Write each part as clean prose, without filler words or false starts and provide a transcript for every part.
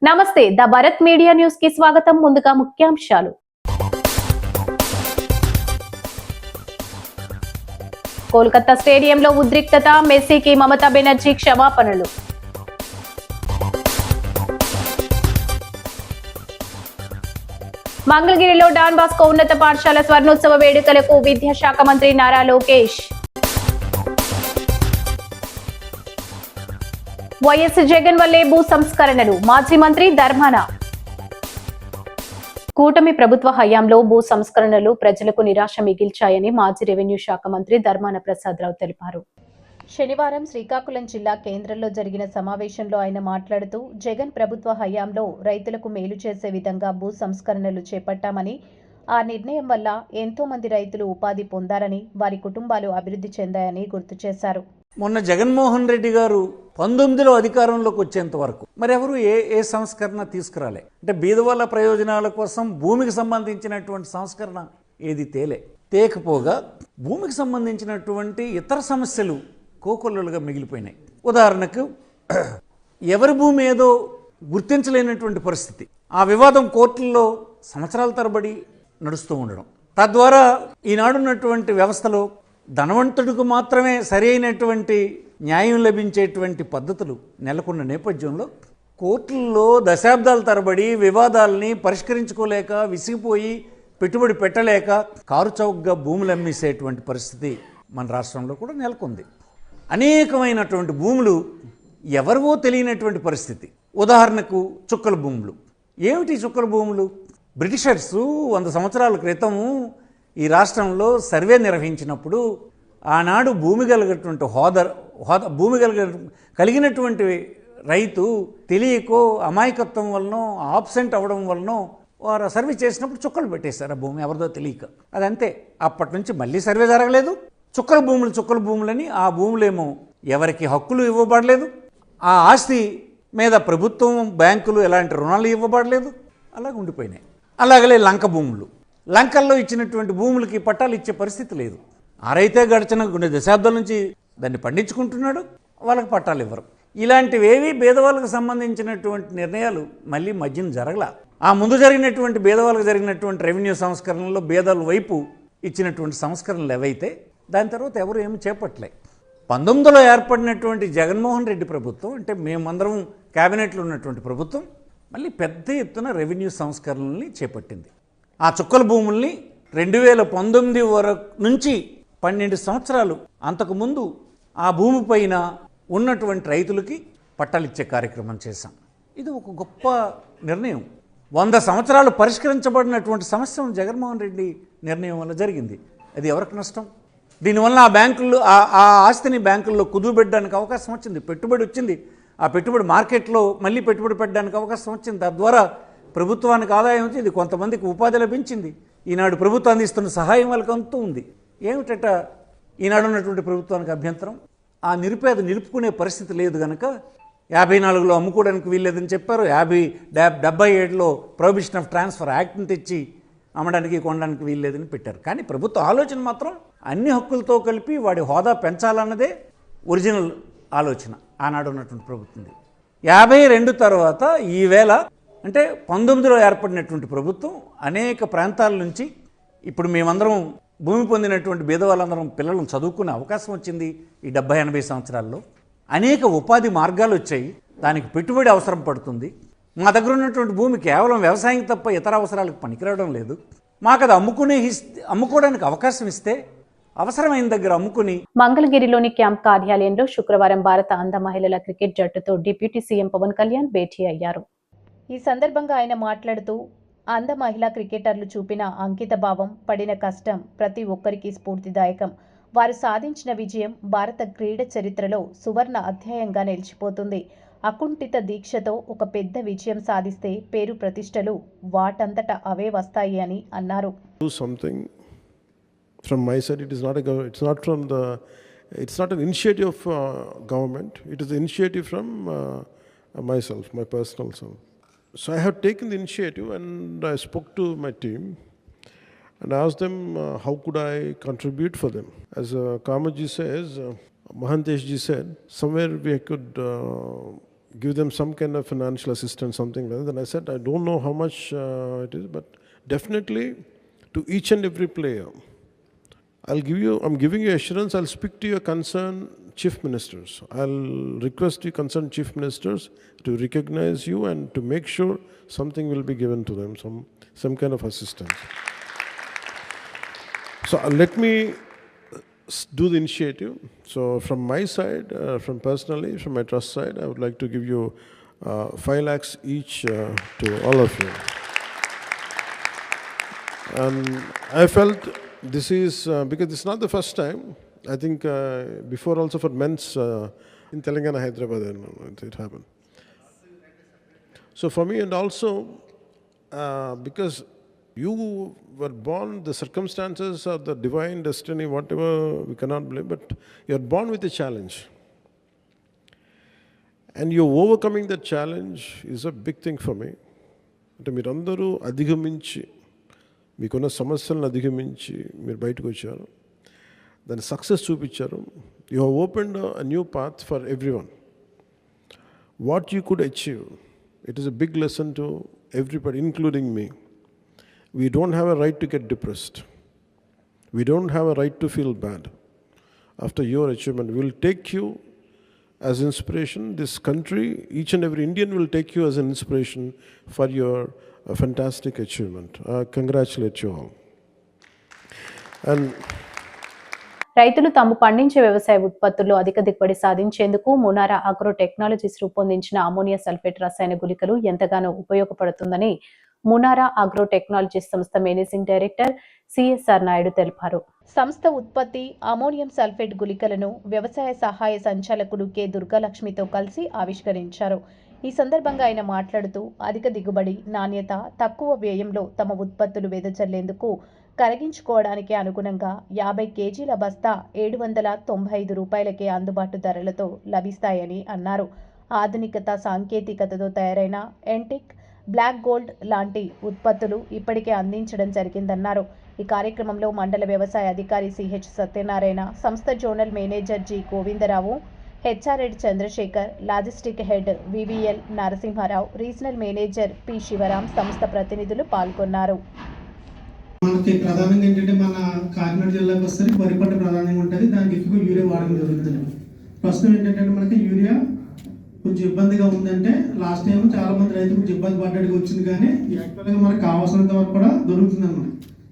నమస్తే the Bharat media news కి స్వాగతం. ముందుగా ముఖ్యాంశాలు. కోల్కతా స్టేడియంలో ఉద్రిక్తత, మెస్సీకి మమతా బెనర్జీ క్షమాపణలు. మంగళగిరిలో డాన్ బాస్కో ఉన్నత పాఠశాల స్వర్ణోత్సవ వేడుకలకు విద్యాశాఖ మంత్రి నారా లోకేష్. వైఎస్ జగన్ వల్లే భూ సంస్కరణలు, మాజీ మంత్రి ధర్మాన. కూటమి ప్రభుత్వ హయాంలో భూ సంస్కరణలు ప్రజలకు నిరాశ మిగిల్చాయని మాజీ రెవెన్యూ శాఖ మంత్రి ధర్మాన ప్రసాదరావు తెలిపారు. శనివారం శ్రీకాకుళం జిల్లా కేంద్రంలో జరిగిన సమావేశంలో ఆయన మాట్లాడుతూ, జగన్ ప్రభుత్వ హయాంలో రైతులకు మేలు చేసే విధంగా భూ సంస్కరణలు చేపట్టామని, ఆ నిర్ణయం వల్ల ఎంతో మంది రైతులు ఉపాధి పొందారని, వారి కుటుంబాలు అభివృద్ధి చెందాయని గుర్తు చేశారు. మొన్న జగన్మోహన్ రెడ్డి గారు 19లో అధికారంలోకి వచ్చేంత వరకు మరెవరు ఏ సంస్కరణ తీసుకురాలే. అంటే బీదవాళ్ళ ప్రయోజనాల కోసం భూమికి సంబంధించినటువంటి సంస్కరణ ఏది తేకపోగా భూమికి సంబంధించినటువంటి ఇతర సమస్యలు కోకొల్లలుగా మిగిలిపోయినాయి. ఉదాహరణకు ఎవరి భూమి ఏదో గుర్తించలేనటువంటి పరిస్థితి, ఆ వివాదం కోర్టుల్లో సంవత్సరాల తరబడి నడుస్తూ ఉండడం, తద్వారా ఈనాడున్నటువంటి వ్యవస్థలో ధనవంతుడికి మాత్రమే సరైనటువంటి న్యాయం లభించేటువంటి పద్ధతులు నెలకొన్న నేపథ్యంలో కోర్టుల్లో దశాబ్దాల తరబడి వివాదాలని పరిష్కరించుకోలేక విసిగిపోయి పెట్టుబడి పెట్టలేక కారు చౌకగా భూములు అమ్మేసేటువంటి పరిస్థితి మన రాష్ట్రంలో కూడా నెలకొంది. అనేకమైనటువంటి భూములు ఎవరివో తెలియనటువంటి పరిస్థితి. ఉదాహరణకు చుక్కల భూములు. ఏమిటి చుక్కల భూములు? బ్రిటిషర్సు 100 సంవత్సరాల క్రితము ఈ రాష్ట్రంలో సర్వే నిర్వహించినప్పుడు ఆనాడు భూమి కలిగినటువంటి భూమి కలిగినటువంటి రైతు తెలియకో అమాయకత్వం వలనో ఆబ్సెంట్ అవ్వడం వలనో వారు సర్వే చేసినప్పుడు చుక్కలు పెట్టేశారు. ఆ భూమి ఎవరిదో తెలియక. అదంతే. అప్పటి నుంచి మళ్ళీ సర్వే జరగలేదు. చుక్కల భూములని ఆ భూములేమో ఎవరికి హక్కులు ఇవ్వబడలేదు, ఆ ఆస్తి మీద ప్రభుత్వం బ్యాంకులు ఎలాంటి రుణాలు ఇవ్వబడలేదు, అలాగ ఉండిపోయినాయి. అలాగలే లంక భూములు. లంకల్లో ఇచ్చినటువంటి భూములకి పట్టాలు ఇచ్చే పరిస్థితి లేదు. ఆ రైతే గడిచిన కొన్ని దశాబ్దాల నుంచి దాన్ని పండించుకుంటున్నాడు, వాళ్ళకి పట్టాలు ఇవ్వరు. ఇలాంటివేవి పేదవాళ్ళకు సంబంధించినటువంటి నిర్ణయాలు మళ్ళీ మధ్యన జరగల. ఆ ముందు జరిగినటువంటి పేదవాళ్ళకు జరిగినటువంటి రెవెన్యూ సంస్కరణలో పేదల వైపు ఇచ్చినటువంటి సంస్కరణలు ఏవైతే దాని తర్వాత ఎవరు ఏమి చేపట్టలే. 19లో ఏర్పడినటువంటి జగన్మోహన్ రెడ్డి ప్రభుత్వం, అంటే మేమందరం క్యాబినెట్లో ఉన్నటువంటి ప్రభుత్వం, మళ్ళీ పెద్ద ఎత్తున రెవెన్యూ సంస్కరణల్ని చేపట్టింది. ఆ చుక్కల భూముల్ని 2019 వరకు నుంచి 12 సంవత్సరాలు అంతకుముందు ఆ భూమి పైన ఉన్నటువంటి రైతులకి పట్టాలు ఇచ్చే కార్యక్రమం చేశాం. ఇది ఒక గొప్ప నిర్ణయం. 100 సంవత్సరాలు పరిష్కరించబడినటువంటి సమస్య జగన్మోహన్ రెడ్డి నిర్ణయం వల్ల జరిగింది. అది ఎవరికి నష్టం? దీనివల్ల ఆ బ్యాంకుల్లో ఆ ఆస్తిని బ్యాంకుల్లో కుదువబెట్టడానికి అవకాశం వచ్చింది, పెట్టుబడి వచ్చింది. ఆ పెట్టుబడి మార్కెట్లో మళ్ళీ పెట్టుబడి పెట్టడానికి అవకాశం వచ్చింది. తద్వారా ప్రభుత్వానికి ఆదాయం వచ్చి ఇది కొంతమందికి ఉపాధి లభించింది. ఈనాడు ప్రభుత్వం అందిస్తున్న సహాయం వాళ్ళకి అంతూ ఉంది. ఏమిటట ఈనాడు ఉన్నటువంటి ప్రభుత్వానికి అభ్యంతరం? ఆ నిరుపేద నిలుపుకునే పరిస్థితి లేదు కనుక 54లో అమ్ముకోవడానికి వీల్లేదని చెప్పారు. 77లో ప్రొహిబిషన్ ఆఫ్ ట్రాన్స్ఫర్ యాక్ట్ని తెచ్చి అమ్మడానికి కొనడానికి వీల్లేదని పెట్టారు. కానీ ప్రభుత్వ ఆలోచన మాత్రం అన్ని హక్కులతో కలిపి వాడి హోదా పెంచాలన్నదే ఒరిజినల్ ఆలోచన ఆనాడు ఉన్నటువంటి ప్రభుత్వం. 52 తర్వాత ఈవేళ అంటే 19లో ఏర్పడినటువంటి ప్రభుత్వం అనేక ప్రాంతాల నుంచి ఇప్పుడు మేమందరం భూమి పొందినటువంటి బీదవాళ్ళందరం పిల్లలను చదువుకునే అవకాశం వచ్చింది. ఈ 70-80 సంవత్సరాల్లో అనేక ఉపాధి మార్గాలు వచ్చాయి. దానికి పెట్టుబడి అవసరం పడుతుంది. మా దగ్గర ఉన్నటువంటి భూమి కేవలం వ్యవసాయం తప్ప ఇతర అవసరాలకు పనికిరావడం లేదు. మాకు అది అమ్ముకోవడానికి అవకాశం ఇస్తే అవసరమైన దగ్గర అమ్ముకుని. మంగళగిరిలోని క్యాంప్ కార్యాలయంలో శుక్రవారం భారత అంధ మహిళల క్రికెట్ జట్టుతో డిప్యూటీ సీఎం పవన్ కళ్యాణ్ భేటీ అయ్యారు. ఈ సందర్భంగా ఆయన మాట్లాడుతూ, అంధ మహిళా క్రికెటర్లు చూపిన అంకిత భావం, పడిన కష్టం ప్రతి ఒక్కరికి స్ఫూర్తిదాయకం. వారు సాధించిన విజయం భారత క్రీడ చరిత్రలో సువర్ణ అధ్యాయంగా నిలిచిపోతుంది. అకుంఠిత దీక్షతో ఒక పెద్ద విజయం సాధిస్తే పేరు ప్రతిష్టలు వాటంతట అవే వస్తాయి అని అన్నారు. From my side, it's not an initiative of government. It is an initiative from myself, my personal self. So I have taken the initiative and I spoke to my team and asked them how could I contribute for them. As Kamaji says, Mahantesh ji said, somewhere we could give them some kind of financial assistance, something like that. Then I said, I don't know how much it is, but definitely to each and every player, I'm giving you assurance, I'll speak to your concerned chief ministers. I'll request you concerned chief ministers to recognize you and to make sure something will be given to them, some kind of assistance. So let me do the initiative. So from my side, from my trust side, I would like to give you 5 lakhs each to all of you. And I felt this is, because it's not the first time, I think before also for men's in Telangana, Hyderabad, it happened. So for me, and also because you were born, the circumstances or the divine destiny, whatever, we cannot blame, but you're born with a challenge. And you're overcoming that challenge is a big thing for me. అంటే మీరందరూ అధిగమించి, మీకున్న సమస్యలను అధిగమించి మీరు బయటకు వచ్చారు, దాని సక్సెస్ చూపించారు. You have opened a new path for everyone. What you could achieve, it is a big lesson to everybody, including me. We don't have a right to get depressed. We don't have a right to feel bad after your achievement. We will take you as inspiration. This country, each and every Indian will take you as an inspiration for your fantastic achievement. I congratulate you all. And రైతులు తాము పండించే వ్యవసాయ ఉత్పత్తుల్లో అధిక దిగుబడి సాధించేందుకు మునారా agro technologies రూపొందించిన ammonia sulphate రసాయన గుళికలు ఎంతగానో ఉపయోగపడుతుందని మునారా అగ్రో టెక్నాలజీస్ సంస్థ మేనేజింగ్ డైరెక్టర్ సిఎస్ఆర్ నాయుడు తెలిపారు. సంస్థ ఉత్పత్తి అమోనియం సల్ఫేట్ గుళికలను వ్యవసాయ సహాయ సంచాలకులు కె దుర్గాలక్ష్మితో కలిసి ఆవిష్కరించారు. ఈ సందర్భంగా ఆయన మాట్లాడుతూ అధిక దిగుబడి, నాణ్యత, తక్కువ వ్యయంలో తమ ఉత్పత్తులు వెదజల్లేందుకు కరిగించుకోవడానికి అనుగుణంగా 50 కేజీల బస్తా 795 రూపాయలకే అందుబాటు ధరలతో లభిస్తాయని అన్నారు. ఆధునికత, సాంకేతికతతో తయారైన ఎంటిక్, బ్లాక్ గోల్డ్ లాంటి ఉత్పత్తులు ఇప్పటికే అందించడం జరిగిందన్నారు. ఈ కార్యక్రమంలో మండల వ్యవసాయ అధికారి సిహెచ్ సత్యనారాయణ, సంస్థ zonal manager G Govindarao, HR head Chandrasekhar, logistic head VVL Narasimharao, regional manager P Sivaram, సంస్థ ప్రతినిధులు పాల్గొన్నారు. మనకి ప్రధానంగా ఏంటంటే మన కాకినాడ జిల్లాకు వస్తే వరి పంట ప్రధానంగా ఉంటుంది, దానికి ఎక్కువ యూరియా వాడడం జరుగుతుంది. ప్రస్తుతం ఏంటంటే మనకి యూరియా కొంచెం ఇబ్బందిగా ఉందంటే లాస్ట్ టైం చాలా మంది రైతులు కొంచెం ఇబ్బంది పడ్డట్టుగా వచ్చింది, కానీ యాక్చువల్గా మనకు కావాల్సినంత వరకు కూడా దొరుకుతుంది అన్నమాట.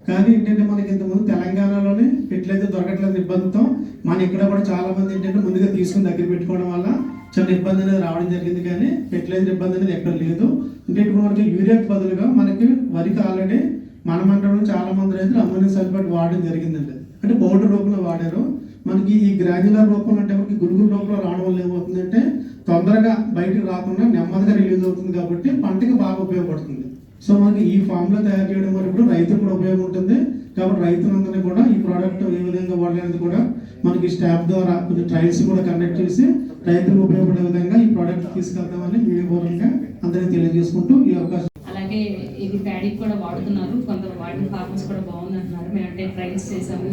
కానీ ఏంటంటే మనకి ఇంతకుముందు తెలంగాణలోనే ఎట్లయితే దొరకట్లేదు ఇబ్బందితో మన ఇక్కడ కూడా చాలా మంది ఏంటంటే ముందుగా తీసుకుని దగ్గర పెట్టుకోవడం వల్ల చిన్న ఇబ్బంది అనేది రావడం జరిగింది, కానీ ఫెర్టిలైజర్ ఇబ్బంది అనేది ఎక్కడ లేదు. అంటే ఇప్పుడు మనకి యూరియాకి బదులుగా మనకి వరికి ఆల్రెడీ మన మండలంలో చాలా మంది రైతులు అమోనియం సల్ఫేట్ వాడడం జరిగిందండి. అంటే పౌడర్ రూపంలో వాడారు. మనకి ఈ గ్రాన్యులర్ రూపంలో అంటే మనకి గురుగుల రూపంలో రావడం వల్ల ఏమవుతుందంటే తొందరగా బయటకు రాకుండా నెమ్మదిగా రిలీజ్ అవుతుంది, కాబట్టి పంటకి బాగా ఉపయోగపడుతుంది. సో మనకి ఈ ఫామ్లో తయారు చేయడం వల్ల కూడా రైతుకు కూడా ఉపయోగం ఉంటుంది. కాబట్టి రైతులందరినీ కూడా ఈ ప్రోడక్ట్ ఏ విధంగా వాడాలనేది కూడా మనకి స్టాఫ్ ద్వారా కొంచెం ట్రయల్స్ కూడా కండక్ట్ చేసి రైతులకు ఉపయోగపడే విధంగా ఈ ప్రోడక్ట్ తీసుకెళ్తామని వీడియో పూర్వకంగా అందరికీ తెలియజేసుకుంటూ ఈ అవకాశం. అలాగే ఇది ప్యాడీకి కూడా వాడుతున్నారు, కొందరు వాడిన ఫార్మర్స్ కూడా బాగుంది అంటున్నారు. మేము అంటే ట్రయల్స్ చేసాము,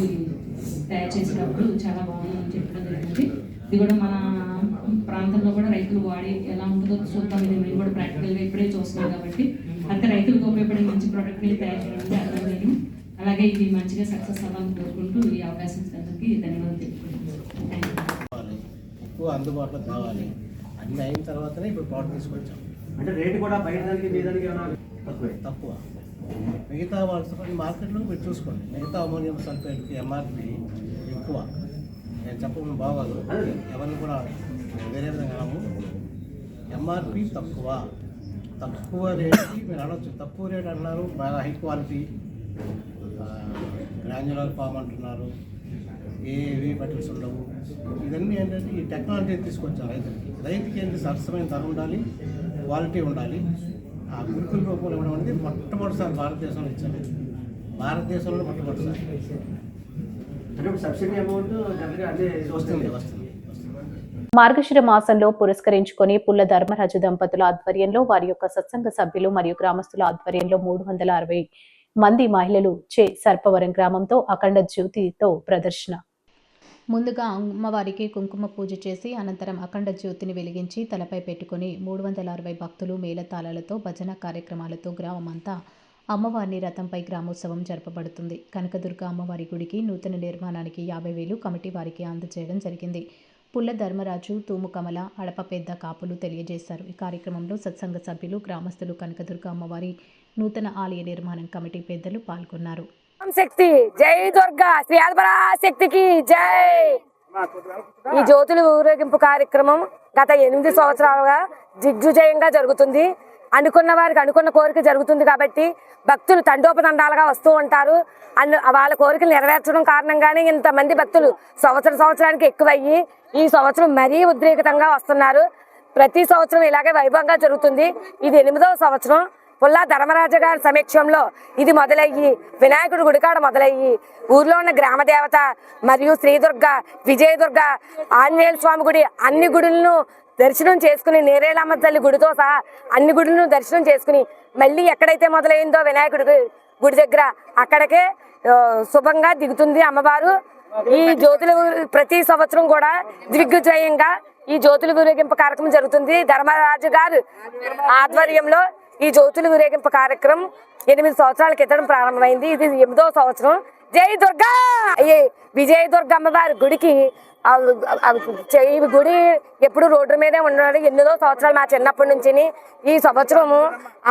తయారు చేసేటప్పుడు చాలా బాగుందని చెప్పడం జరిగింది. ఇది కూడా మన ప్రాంతంలో కూడా రైతులు వాడి ఎలా ఉంటుందో చూద్దాం. ఇది మేము కూడా ప్రాక్టికల్గా ఇప్పుడే చూస్తున్నాం కాబట్టి అంటే రైతులకు ఉపయోగపడే మంచి ప్రోడక్ట్ని తయారు చేయడానికి అర్థం నేను. అలాగే ఇది మంచిగా సక్సెస్ అవ్వాలని కోరుకుంటూ ఈ అవకాశం ఇచ్చినందుకు ధన్యవాదాలు తెలుపుకుంటున్నాను. ఎక్కువ అందుబాటులో కావాలి అన్నీ అయిన తర్వాతనే ఇప్పుడు ప్రోడక్ట్ తీసుకొచ్చాం. అంటే రేటు కూడా బయట దానికి మీ దానికి తక్కువ. మిగతా వాళ్ళ మార్కెట్లో మీరు చూసుకోండి, మిగతా అమోనియం సల్ఫేట్కి ఎంఆర్పి ఎక్కువ. నేను చెప్పడం బాగోదు, ఎవరిని కూడా వేరే విధంగా కావు. ఎంఆర్పి తక్కువ రేటుకి మీరు అనొచ్చు. తక్కువ రేట్ అన్నారు, బాగా హై క్వాలిటీ గ్రాన్యులర్ ఫామ్ అంటున్నారు, ఏవి మెటల్స్ ఉండవు. ఇవన్నీ ఏంటంటే ఈ టెక్నాలజీ తీసుకొచ్చారు రైతుకి ఏంటి సరసమైన ధర ఉండాలి, క్వాలిటీ ఉండాలి. ఆ గుర్తుల రూపంలో ఇవ్వడం అనేది మొట్టమొదటిసారి భారతదేశంలో ఇచ్చారు. భారతదేశంలో మొట్టమొదటిసారి సబ్సిడీ అమౌంట్ వస్తుంది. మార్గశిర మాసంలో పురస్కరించుకొని పుల్ల ధర్మరాజు దంపతుల ఆధ్వర్యంలో వారి యొక్క సత్సంగ సభ్యులు మరియు గ్రామస్తుల ఆధ్వర్యంలో 360 మంది మహిళలు చే సర్పవరం గ్రామంతో అఖండ జ్యోతితో ప్రదర్శన. ముందుగా అమ్మవారికి కుంకుమ పూజ చేసి అనంతరం అఖండ జ్యోతిని వెలిగించి తలపై పెట్టుకుని 360 భక్తులు మేళతాళాలతో భజన కార్యక్రమాలతో గ్రామమంతా అమ్మవారిని రథంపై గ్రామోత్సవం జరపబడుతుంది. కనకదుర్గ అమ్మవారి గుడికి నూతన నిర్మాణానికి 50,000 కమిటీ వారికి అందజేయడం జరిగింది. పుల్ల ధర్మరాజు, తూము కమల, అడప పెద్ద కాపులు తెలియజేశారు. ఈ కార్యక్రమంలో సత్సంగ సభ్యులు, గ్రామస్తులు, కనకదుర్గ అమ్మవారి నూతన ఆలయ నిర్మాణం కమిటీ పెద్దలు పాల్గొన్నారు. శక్తి జై దుర్గా, శ్రీ శక్తికి జై. ఈ జ్యోతుల ఊరేగింపు కార్యక్రమం గత 8 సంవత్సరాలుగా దిగ్విజయంగా జరుగుతుంది. అనుకున్న వారికి అనుకున్న కోరిక జరుగుతుంది కాబట్టి భక్తులు తండోపతండాలుగా వస్తూ ఉంటారు. వాళ్ళ కోరికలు నెరవేర్చడం కారణంగానే ఇంతమంది భక్తులు సంవత్సరానికి ఎక్కువయ్యి ఈ సంవత్సరం మరీ ఉద్రేకితంగా వస్తున్నారు. ప్రతి సంవత్సరం ఇలాగే వైభవంగా జరుగుతుంది. ఇది 8వ సంవత్సరం. పుల్లా ధర్మరాజు గారి సమక్షంలో ఇది మొదలయ్యి వినాయకుడి గుడికాడ మొదలయ్యి ఊర్లో ఉన్న గ్రామ దేవత మరియు శ్రీదుర్గ, విజయదుర్గ, ఆంజనేయ స్వామి గుడి అన్ని గుడులను దర్శనం చేసుకుని నేరేలమ్మ తల్లి గుడితో సహా అన్ని గుడులను దర్శనం చేసుకుని మళ్ళీ ఎక్కడైతే మొదలైందో వినాయకుడి గుడి దగ్గర అక్కడికే శుభంగా దిగుతుంది అమ్మవారు. ఈ జ్యోతుల ప్రతి సంవత్సరం కూడా దిగ్విజయంగా ఈ జ్యోతుల ఊరేగింపు కార్యక్రమం జరుగుతుంది. ధర్మరాజు గారు ఆధ్వర్యంలో ఈ జ్యోతుల ఊరేగింపు కార్యక్రమం 8 సంవత్సరాల క్రితం ప్రారంభమైంది. ఇది 8వ సంవత్సరం. జై దుర్గా. ఈ విజయ దుర్గ అమ్మవారి గుడికి ఈ గుడి ఎప్పుడు రోడ్డు మీదే ఉండడం 8వ సంవత్సరాలు మా చిన్నప్పటి నుంచి. ఈ సంవత్సరము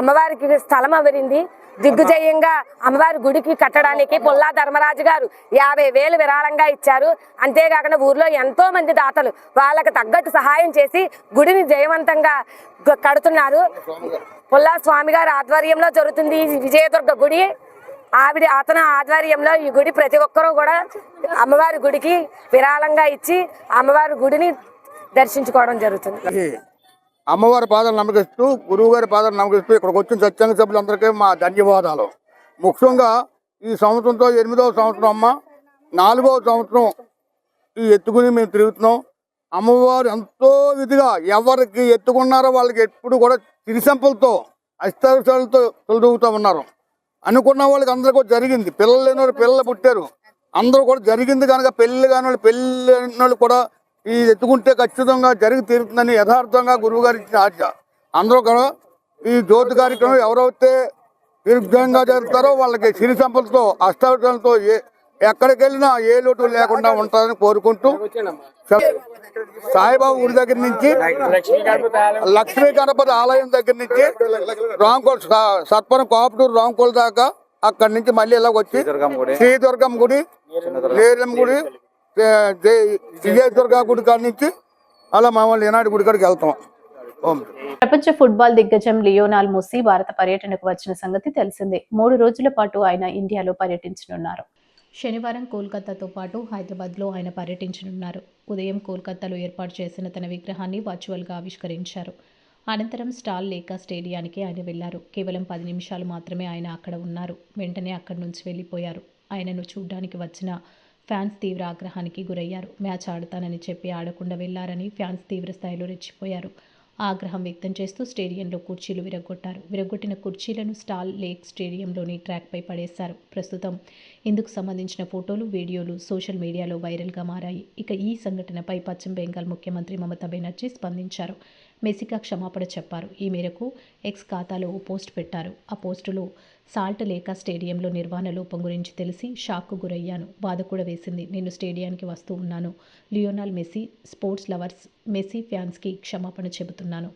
అమ్మవారికి స్థలం అవరింది. దిగ్విజయంగా అమ్మవారి గుడికి కట్టడానికి పుల్లా ధర్మరాజు గారు 50,000 విరాళంగా ఇచ్చారు. అంతేకాకుండా ఊర్లో ఎంతో మంది దాతలు వాళ్ళకి తగ్గట్టు సహాయం చేసి గుడిని జయవంతంగా కడుతున్నారు. పుల్లా స్వామి గారి ఆధ్వర్యంలో జరుగుతుంది ఈ విజయదుర్గ గుడి. అతని ఆధ్వర్యంలో ఈ గుడి ప్రతి ఒక్కరూ కూడా అమ్మవారి గుడికి విరాళంగా ఇచ్చి అమ్మవారి గుడిని దర్శించుకోవడం జరుగుతుంది. అమ్మవారి పాదాలు నమ్మకిస్తూ, గురువు గారి పాదాలు నమ్మకిస్తూ ఇక్కడికి వచ్చిన సత్సంగ సభ్యులందరికీ మా ధన్యవాదాలు. ముఖ్యంగా ఈ సంవత్సరంతో 8వ సంవత్సరం అమ్మ, 4వ సంవత్సరం ఈ ఎత్తుకుని మేము తిరుగుతున్నాం. అమ్మవారు ఎంతో విధిగా ఎవరికి ఎత్తుకున్నారో వాళ్ళకి ఎప్పుడు కూడా తిరిసంపలతో అష్టలతో తొలదూగుతూ ఉన్నారు. అనుకున్న వాళ్ళకి అందరూ కూడా జరిగింది. పిల్లలు లేని వాళ్ళు పిల్లలు పుట్టారు, అందరూ కూడా జరిగింది. కనుక పెళ్ళి కాని వాళ్ళు పెళ్ళి వాళ్ళు కూడా ఈ ఎత్తుకుంటే ఖచ్చితంగా జరిగి తీరుతుందని యథార్థంగా గురువు గారు ఇచ్చిన ఆశ. అందరూ కూడా ఈ జ్యోతి కార్యక్రమం ఎవరైతే దీర్ఘంగా జరుగుతారో వాళ్ళకి సిరి సంపదతో అష్టాలతో ఎక్కడికి వెళ్ళినా ఏ లోటు లేకుండా ఉంటారని కోరుకుంటూ, సాయిబాబా గుడి దగ్గర నుంచి లక్ష్మీ గణపతి ఆలయం దగ్గర నుంచి రాంకోల్ సత్వరం కాపుటూరు రాంకోల్ దాకా అక్కడి నుంచి మళ్ళీ ఇలా వచ్చి శ్రీదుర్గం గుడి, నేరేలం గుడి, విజయదుర్గ గుడి కాడి నుంచి అలా మామూలు ఈనాటి గుడి కాడికి వెళ్తాం. ప్రపంచ ఫుట్బాల్ దిగ్గజం లియోనాల్ మెస్సీ భారత పర్యటనకు వచ్చిన సంగతి తెలిసిందే. 3 రోజుల పాటు ఆయన ఇండియాలో పర్యటించనున్నారు. శనివారం కోల్కతాతో పాటు హైదరాబాద్లో ఆయన పర్యటించనున్నారు. ఉదయం కోల్కతాలో ఏర్పాటు చేసిన తన విగ్రహాన్ని వర్చువల్గా ఆవిష్కరించారు. అనంతరం స్టాల్ లేక స్టేడియానికి ఆయన వెళ్లారు. కేవలం 10 నిమిషాలు మాత్రమే ఆయన అక్కడ ఉన్నారు. వెంటనే అక్కడి నుంచి వెళ్లిపోయారు. ఆయనను చూడ్డానికి వచ్చిన ఫ్యాన్స్ తీవ్ర ఆగ్రహానికి గురయ్యారు. మ్యాచ్ ఆడతానని చెప్పి ఆడకుండా వెళ్లారని ఫ్యాన్స్ తీవ్ర స్థాయిలో రెచ్చిపోయారు. ఆగ్రహం వ్యక్తం చేస్తూ స్టేడియంలో కుర్చీలు విరగొట్టారు. విరగొట్టిన కుర్చీలను స్టాల్ లేక్ స్టేడియంలోని ట్రాక్పై పడేశారు. ప్రస్తుతం ఇందుకు సంబంధించిన ఫోటోలు, వీడియోలు సోషల్ మీడియాలో వైరల్గా మారాయి. ఇక ఈ సంఘటనపై పశ్చిమ బెంగాల్ ముఖ్యమంత్రి మమతా బెనర్జీ స్పందించారు. మెస్సీగా క్షమాపణ చెప్పారు. ఈ మేరకు ఎక్స్ ఖాతాలో ఓ పోస్ట్ పెట్టారు. ఆ పోస్టులో సాల్ట్ లేక స్టేడియంలో నిర్వహణ లోపం గురించి తెలిసి షాక్కు గురయ్యాను. బాధ కూడా వేసింది. నేను స్టేడియానికి వస్తూ ఉన్నాను. Lionel Messi sports lovers, Messi ఫ్యాన్స్కి క్షమాపణ చెబుతున్నాను.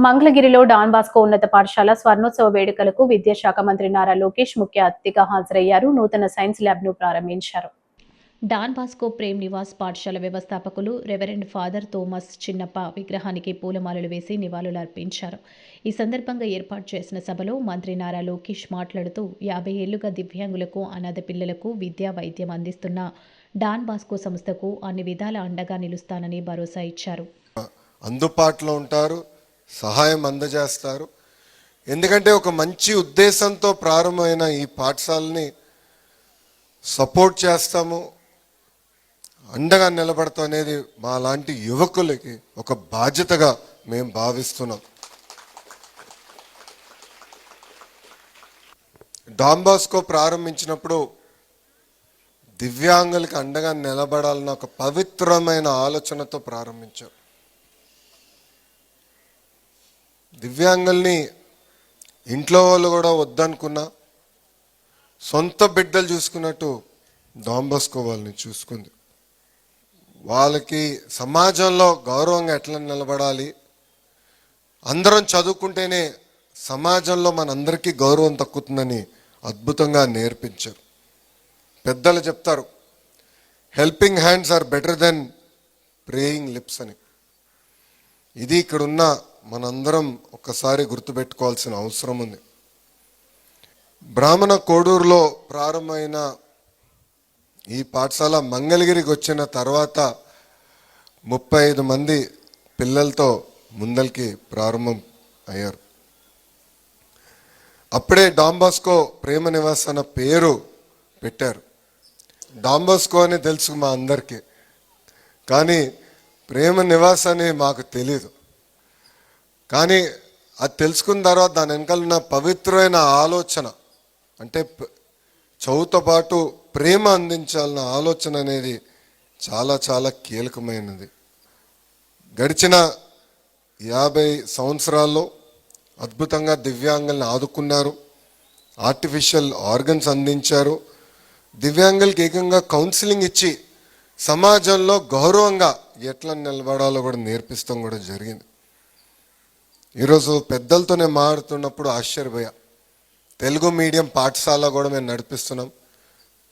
మంగళగిరిలో డాన్ బాస్కో ఉన్నత పాఠశాల స్వర్ణోత్సవ వేడుకలకు విద్యాశాఖ మంత్రి నారా లోకేష్ ముఖ్య అతిథిగా హాజరయ్యారు. నూతన సైన్స్ ల్యాబ్ను ప్రారంభించారు. డాన్ బాస్కో ప్రేమ్ నివాస్ పాఠశాల వ్యవస్థాపకులు రెవరెండ్ ఫాదర్ థోమస్ చిన్నప్ప విగ్రహానికి పూలమాలలు వేసి నివాళులు అర్పించారు. ఈ సందర్భంగా ఏర్పాటు చేసిన సభలో మంత్రి నారా లోకేష్ మాట్లాడుతూ 50 ఏళ్లుగా దివ్యాంగులకు, అనాథ పిల్లలకు విద్యా, వైద్యం అందిస్తున్న డాన్ బాస్కో సంస్థకు అన్ని విధాల అండగా నిలుస్తానని భరోసా ఇచ్చారు. అందుబాటులో ఉంటారు, సహాయం అందజేస్తారు. ఎందుకంటే ఒక మంచి ఉద్దేశంతో ప్రారంభమైన ఈ పాఠశాలని సపోర్ట్ చేస్తాము, అండగా నిలబడతాం అనేది మా లాంటి యువకులకి ఒక బాధ్యతగా మేము భావిస్తున్నాం. డాన్ బాస్కో ప్రారంభించినప్పుడు దివ్యాంగులకి అండగా నిలబడాలన్న ఒక పవిత్రమైన ఆలోచనతో ప్రారంభించారు. దివ్యాంగుల్ని ఇంట్లో వాళ్ళు కూడా వద్దనుకున్నా సొంత బిడ్డలు చూసుకున్నట్టు డాన్ బాస్కో వాళ్ళని చూసుకుంది. వాళ్ళకి సమాజంలో గౌరవంగా ఎట్లా నిలబడాలి, అందరం చదువుకుంటేనే సమాజంలో మనందరికీ గౌరవం తక్కుతుందని అద్భుతంగా నేర్పించారు. పెద్దలు చెప్తారు, helping hands are better then praying lips అని. ఇది ఇక్కడున్న మనందరం ఒక్కసారి గుర్తుపెట్టుకోవాల్సిన అవసరం ఉంది. బ్రాహ్మణ కోడూరులో ప్రారంభమైన ఈ పాఠశాల మంగళగిరికి వచ్చిన తర్వాత 35 మంది పిల్లలతో ముందరికి ప్రారంభం అయ్యారు. అప్పుడే డాన్ బాస్కో ప్రేమ నివాస్ అన్న పేరు పెట్టారు. డాన్ బాస్కో అని తెలుసు మా అందరికీ, కానీ ప్రేమ నివాస్ అని మాకు తెలీదు. కానీ అది తెలుసుకున్న తర్వాత దాని వెనకాల ఉన్న పవిత్రమైన ఆలోచన, అంటే చదువుతో పాటు ప్రేమ అందించాలన్న ఆలోచన అనేది చాలా చాలా కీలకమైనది. గడిచిన 50 సంవత్సరాల్లో అద్భుతంగా దివ్యాంగుల్ని ఆదుకున్నారు, ఆర్టిఫిషియల్ ఆర్గన్స్ అందించారు, దివ్యాంగులకి ఏకంగా కౌన్సిలింగ్ ఇచ్చి సమాజంలో గౌరవంగా ఎట్లా నిలబడాలో కూడా నేర్పిస్తాం కూడా జరిగింది. ఈరోజు పెద్దలతోనే మాట్లాడుతున్నప్పుడు ఆశ్చర్యపోయా. తెలుగు మీడియం పాఠశాల కూడా మేము నడిపిస్తున్నాం.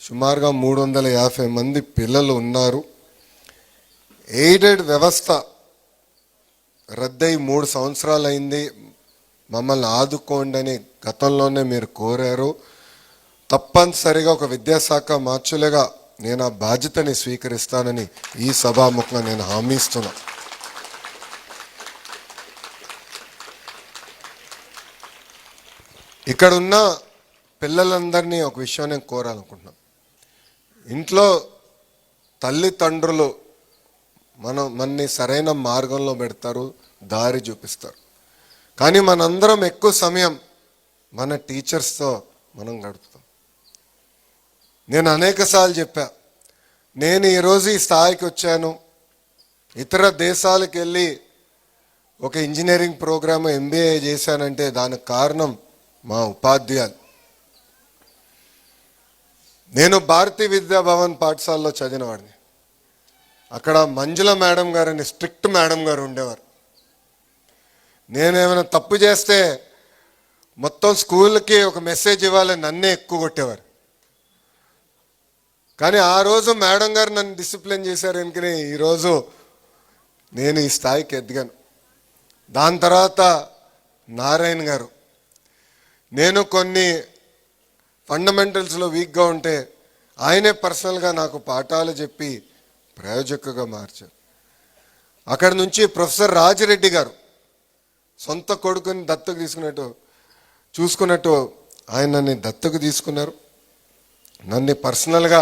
సుమారుగా 350 మంది పిల్లలు ఉన్నారు. ఎయిడెడ్ వ్యవస్థ రద్దయి 3 సంవత్సరాలు అయింది. మమ్మల్ని ఆదుకోండి అని గతంలోనే మీరు కోరారు. తప్పనిసరిగా ఒక విద్యాశాఖ మార్చులుగా నేను ఆ బాధ్యతని స్వీకరిస్తానని ఈ సభాముఖంగా నేను హామీ ఇస్తున్నా. ఇక్కడ ఉన్న పిల్లలందరినీ ఒక విషయం నేను కోరాలనుకుంటున్నాను. ఇంట్లో తల్లిదండ్రులు మనని సరైన మార్గంలో పెడతారు, దారి చూపిస్తారు. కానీ మనందరం ఎక్కువ సమయం మన టీచర్స్తో మనం గడుపుతాం. నేను అనేకసార్లు చెప్పా, నేను ఈరోజు ఈ స్థాయికి వచ్చాను, ఇతర దేశాలకు వెళ్ళి ఒక ఇంజనీరింగ్ ప్రోగ్రామ్ MBA చేశానంటే దానికి కారణం మా ఉపాధ్యాయులు. నేను భారతీయ విద్యాభవన్ పాఠశాలలో చదివినవాడిని. అక్కడ మంజుల మేడం గారని స్ట్రిక్ట్ మేడం గారు ఉండేవారు. నేనేమైనా తప్పు చేస్తే మొత్తం స్కూల్కి ఒక మెసేజ్ ఇవ్వాలని నన్నే ఎక్కువ కొట్టేవారు. కానీ ఆ రోజు మేడం గారు నన్ను డిసిప్లిన్ చేశారు ఎందుకని ఈరోజు నేను ఈ స్థాయికి ఎదిగాను. దాని తర్వాత నారాయణ గారు, నేను కొన్ని ఫండమెంటల్స్లో వీక్గా ఉంటే ఆయనే పర్సనల్గా నాకు పాఠాలు చెప్పి ప్రయోజకుగా మార్చారు. అక్కడి నుంచి ప్రొఫెసర్ రాజిరెడ్డి గారు సొంత కొడుకుని దత్తకు చూసుకున్నట్టు ఆయన నన్ను దత్తకు తీసుకున్నారు. నన్ను పర్సనల్గా,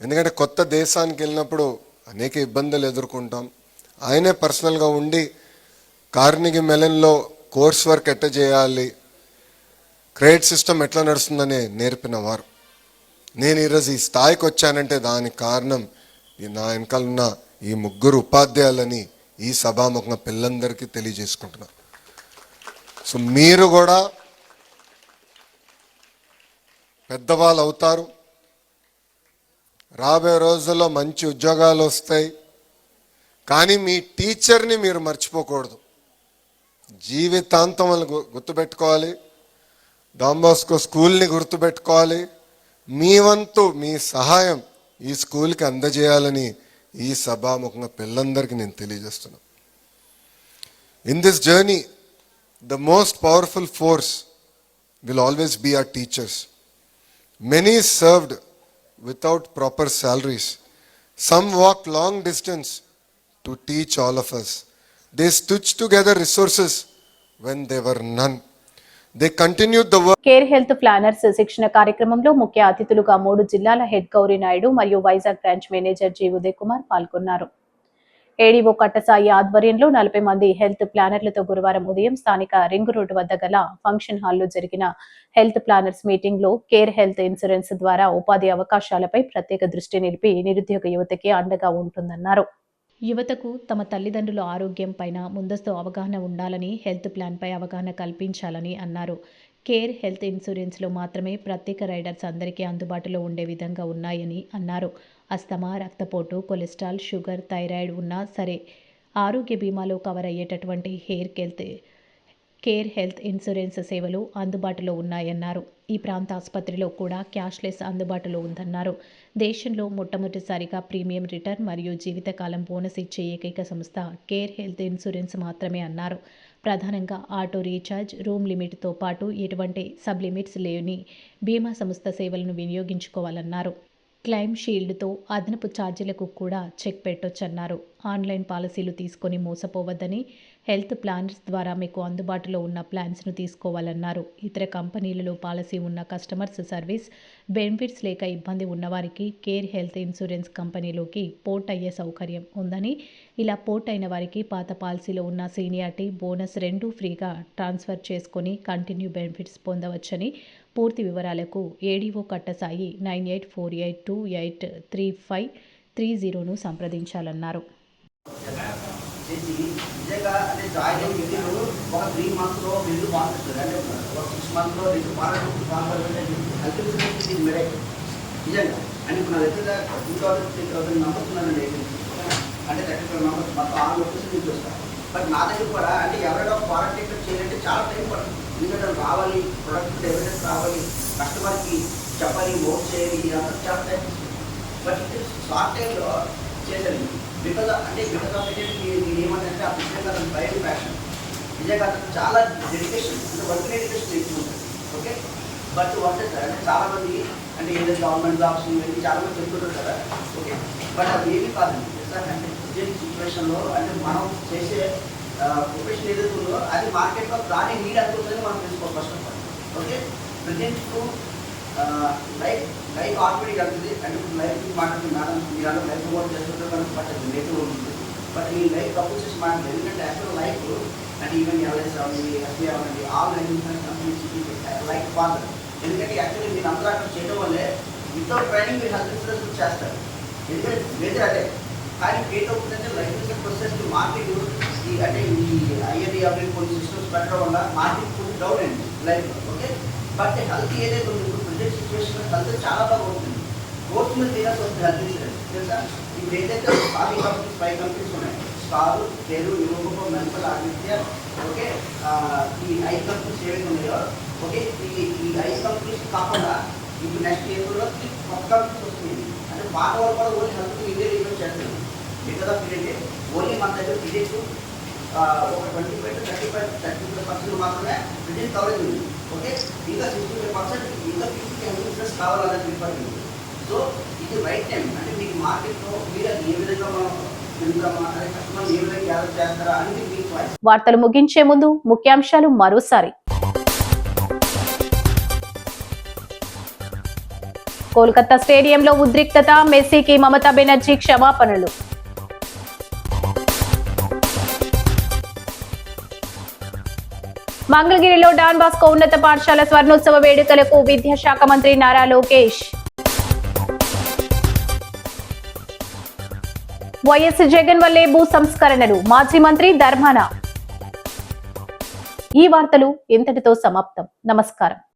ఎందుకంటే కొత్త దేశానికి వెళ్ళినప్పుడు అనేక ఇబ్బందులు ఎదుర్కొంటాం, ఆయనే పర్సనల్గా ఉండి కార్నెగీ మెలన్లో కోర్స్ వర్క్ ఎట్లా చేయాలి, క్రెడిట్ సిస్టమ్ ఎట్లా నడుస్తుందని నేర్పిన వారు. నేను ఈరోజు ఈ స్థాయికి వచ్చానంటే దానికి కారణం నా వెనకాల ఉన్న ఈ 3 ఉపాధ్యాయులని ఈ సభాముఖంగా పిల్లలందరికీ తెలియజేసుకుంటున్నా. సో మీరు కూడా పెద్దవాళ్ళు అవుతారు, రాబోయే రోజుల్లో మంచి ఉద్యోగాలు వస్తాయి. కానీ మీ టీచర్ని మీరు మర్చిపోకూడదు, జీవితాంతం వాళ్ళు గుర్తుపెట్టుకోవాలి. డాన్ బాస్కో స్కూల్ని గుర్తుపెట్టుకోవాలి. మీ వంతు మీ సహాయం ఈ స్కూల్కి అందజేయాలని ఈ సభాముఖంగా పిల్లలందరికీ నేను తెలియజేస్తున్నాను. In this journey the most powerful force will always be our teachers. Many served without proper salaries. Some walked long distance to teach all of us. They stitched together resources when there were none. They continued the work. Care health planners శిక్షణ కార్యక్రమంలో ముఖ్య అతిథులుగా 3 జిల్లాల head Gauri Naidu మరియు Vizag branch manager G Uday Kumar పాల్గొన్నారు. ADO కట్టసాయి ఆధ్వర్యంలో 40 మంది health ప్లానర్లతో గురువారం ఉదయం స్థానిక రింగ్ రోడ్డు వద్ద గల ఫంక్షన్ హాల్లో జరిగిన హెల్త్ ప్లానర్స్ మీటింగ్ లో కేర్ హెల్త్ ఇన్సూరెన్స్ ద్వారా ఉపాధి అవకాశాలపై ప్రత్యేక దృష్టి నిలిపి నిరుద్యోగ యువతకి అండగా ఉంటుందన్నారు. యువతకు తమ తల్లిదండ్రుల ఆరోగ్యం పైన ముందస్తు అవగాహన ఉండాలని, హెల్త్ ప్లాన్ పై అవగాహన కల్పించాలని అన్నారు. కేర్ హెల్త్ ఇన్సూరెన్స్ లో మాత్రమే ప్రత్యేక రైడర్స్ అందరికీ అందుబాటులో ఉండే విధంగా ఉన్నాయని అన్నారు. అస్తమా, రక్తపోటు, కొలెస్ట్రాల్, షుగర్, థైరాయిడ్ ఉన్నా సరే ఆరోగ్య బీమాలో కవర్ అయ్యేటటువంటి కేర్ హెల్త్ ఇన్సూరెన్స్ సేవలు అందుబాటులో ఉన్నాయన్నారు. ఈ ప్రాంత ఆసుపత్రిలో కూడా క్యాష్లెస్ అందుబాటులో ఉందన్నారు. దేశంలో మొట్టమొదటిసారిగా ప్రీమియం రిటర్న్ మరియు జీవితకాలం బోనస్ ఇచ్చే ఏకైక సంస్థ కేర్ హెల్త్ ఇన్సూరెన్స్ మాత్రమే అన్నారు. ప్రధానంగా ఆటో రీఛార్జ్, రూమ్ లిమిట్తో పాటు ఎటువంటి సబ్ లిమిట్స్ లేని బీమా సంస్థ సేవలను వినియోగించుకోవాలన్నారు. క్లెయిమ్ షీల్డ్తో అదనపు ఛార్జీలకు కూడా చెక్ పెట్టొచ్చన్నారు. ఆన్లైన్ పాలసీలు తీసుకొని మోసపోవద్దని, హెల్త్ ప్లానర్స్ ద్వారా మీకు అందుబాటులో ఉన్న ప్లాన్స్ను తీసుకోవాలన్నారు. ఇతర కంపెనీలలో పాలసీ ఉన్న కస్టమర్స్ సర్వీస్ బెనిఫిట్స్ లేక ఇబ్బంది ఉన్నవారికి కేర్ హెల్త్ ఇన్సూరెన్స్ కంపెనీలోకి పోర్ట్ అయ్యే సౌకర్యం ఉందని, ఇలా పోర్ట్ అయిన వారికి పాత పాలసీలో ఉన్న సీనియారిటీ, బోనస్ రెండూ ఫ్రీగా ట్రాన్స్ఫర్ చేసుకొని కంటిన్యూ బెనిఫిట్స్ పొందవచ్చని, పూర్తి వివరాలకు ఏడీఓ కట్టసాయి 9848283530ను సంప్రదించాలన్నారు. నిజంగా అంటే జాయిన్ అయ్యి వీళ్ళు ఒక 3 months వీళ్ళు బాగుంటుంది అంటే ఒక 6 months వీళ్ళు హెల్త్ ఇన్సూరెన్స్ ఇది మెరైట్ నిజంగా. అంటే ఇప్పుడు నా దగ్గర 2000 మెంబర్స్ ఉన్నారండి. అంటే 35 మెంబర్స్ మొత్తం 6 లొకేషన్ నుంచి వస్తారు. బట్ నా దగ్గర కూడా అంటే ఎవరైనా క్వారంటైన్ చేయాలంటే చాలా టైం పడుతుంది. ఎందుకంటే రావాలి, ప్రొడక్ట్ ఎవిడెన్స్ రావాలి, కస్టమర్కి చెప్పాలి, నోట్ చేయాలి, ఇదంతా చాలా టైం. బట్ ఇది షార్ట్ టైంలో చేశాను. బికాజ్ ఆఫ్ మీరు ఏమంటే ఆ బిజినెస్ అతను బయట ప్యాషన్ నిజంగా అతను చాలా డెడికేషన్ అంటే వర్క్ డెడికేషన్ ఎక్కువ ఉంటుంది. ఓకే, బట్ అంటే చాలామంది అంటే ఏదైనా గవర్నమెంట్ జాబ్స్ ఇవన్నీ చాలామంది చెప్తుంటారు కదా. ఓకే, బట్ అది ఏమీ కాదండి. అంటే ప్రజెంట్ సిచ్యువేషన్లో అంటే మనం చేసే ప్రొఫెషన్ ఏదైతే ఉందో అది మార్కెట్లో దాని నీడ్ అనుకుంటుందని మనం తెలుసుకోవాలి first of all. Okay, present life already కలుగుతుంది. అంటే ఇప్పుడు లైఫ్ మాట్లాడుతుంది మేడం, మీరు అందరూ లైఫ్ వర్క్ చేస్తుంటారు కనుక బట్ అది నెగిటివ్ ఉంటుంది. బట్ ఈ లైఫ్ కపుల్ చేసి మాట్లాడలేదు. ఎందుకంటే యాక్చువల్ లైఫ్ అంటే ఈవెన్ ఎల్ఐసి అవ్వండి, ఎస్బీ అవ్వండి, all life insurance companies life father. ఎందుకంటే యాక్చువల్లీ మీరు అందరూ అక్కడ చేయడం వల్లే వితౌట్ ట్రైనింగ్ మీరు హెల్త్ ఇన్సూరెన్స్ చేస్తారు. ఎందుకంటే మేజర్ అదే. కానీ క్రియేట్ అవుతుందంటే లైఫ్ ఇన్సూరెన్స్ ప్రొసెస్ మార్కెట్ ఈ అంటే ఈ ఐఆర్డీ అప్డేట్ కొన్ని సిస్టమ్స్ పెట్టడం వల్ల మార్కెట్ కొంచెం డౌన్ అయింది లైఫ్. ఓకే, బట్ హెల్త్ ఏదైతే ఉంది ఇప్పుడు ప్రజెంట్ సిచ్యువేషన్ హెల్త్ చాలా బాగా ఉంటుంది. కోర్స్ మీద తీరాల్సి వస్తుంది హెల్త్ ఇన్సూరెన్స్ తెలుసా. ఇప్పుడు ఏదైతే 5 కంపెనీస్ ఉన్నాయి, స్టార్, కేరు, యూరోపో, మెన్పల్, ఆదిత్య. ఓకే, ఈ 5 కంపెనీస్ ఏవైతే ఉన్నాయో ఓకే ఈ 5 కంపెనీస్ కాకుండా ఇప్పుడు నెక్స్ట్ ఇయర్లో 3 కొత్త కంపెనీస్ వస్తుంది. అంటే పాత వాళ్ళు కూడా ఓన్లీ హెల్త్ ఇండియా రివ్యూ చేస్తారు. బికాస్ ఆఫ్ ఇదే ఓన్లీ మన దగ్గర విలేజ్ ఒక 25-30% మాత్రమే రిటర్న్ కవరేజ్ ఉంది. ఓకే, ఇంకా 65% ఇంకా 50 హెల్త్ ఇన్సూరెన్స్ కావాలన్నది ప్రిఫర్. సో ఇది రైట్ టైం. అంటే మీకు మార్కెట్లో మీరు అది ఏ విధంగా మనం వెళ్తామా అనే కస్టమర్ ఏ విధంగా గ్యాదర్ చేస్తారా అనేది మీ చాయిస్. వార్తలు ముగించే ముందు ముఖ్యాంశాలు మరోసారి. కోల్కతా స్టేడియంలో ఉద్రిక్తత, మెస్సీకి మమతా బెనర్జీ క్షమాపణలు. మంగళగిరిలో డాన్ బాస్కో ఉన్నత పాఠశాల స్వర్ణోత్సవ వేడుకలకు విద్యాశాఖ మంత్రి నారా లోకేష్. వైఎస్ జగన్ వల్లే భూ సంస్కరణలు, మాజీ మంత్రి ధర్మాన. ఈ వార్తలు ఇంతటితో సమాప్తం. నమస్కారం.